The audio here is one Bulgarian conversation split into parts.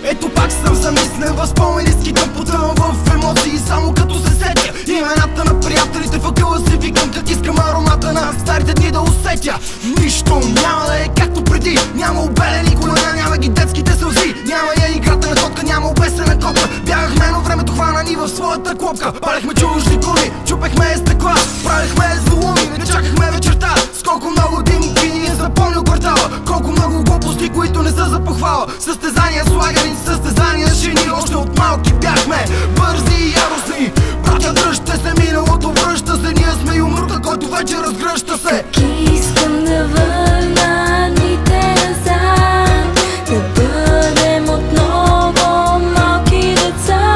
Ето пак съм замислен в спомени, скитам потъвам в емоции. Само като се сетя имената на приятелите, въгъла си викам как искам аромата на старите дни да усетя. Нищо няма да е както преди, няма обелени колена, няма ги детските сълзи, няма я играта на котка, няма обесена копка. Бягахме, но времето хвана ни в своята клопка. Палехме чужди коли, чупехме стъкла, правихме зломи, не чакахме вечерта. С колко много димки ни е запомнил квартала, колко много глупости, които не са за похвала. Състезания слагани, състезания жени, още от малки бяхме бързи и яростни. Братя, дръжте се, миналото връща се, ние сме юмрука, който вече разгръща се. Как искам да върна дните назад, да бъдем отново малки деца.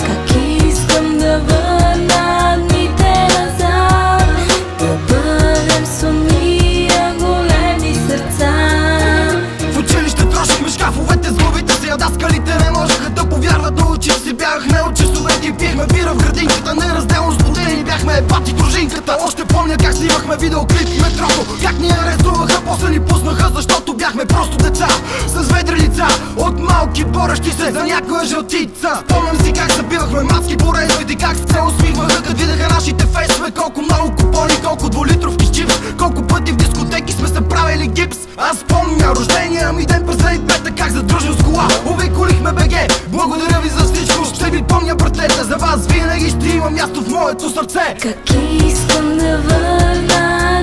Как искам да върна дните назад, да бъдем с уния големи сърца. В училище трошихме шкафовете с главите си, а даскалите не можеха да повярват на очите си. Бягахме от часовете и пиехме бира в градинката, неразделно сплотени бяхме бати дружинката. Още помня как снимахме видеоклип в метрото, как ни арестуваха, после ни пуснаха, защото бяхме просто деца с ведри лица, от малки борещи се за някоя жълтица. Спомням си как забивахме мацки по рейдовете, как се усмихваха, като видяха нашите фейсове. Колко много купони, колко двулитровки чипс, колко пъти в дискотеки сме се правили гипс. Аз помня рождения ми ден през 2005, как задружил с кола обиколихме БГ. Благодаря ви за всичко, ще ви помня, братете, за вас винаги ще има място в моето сърце. Как искам да върна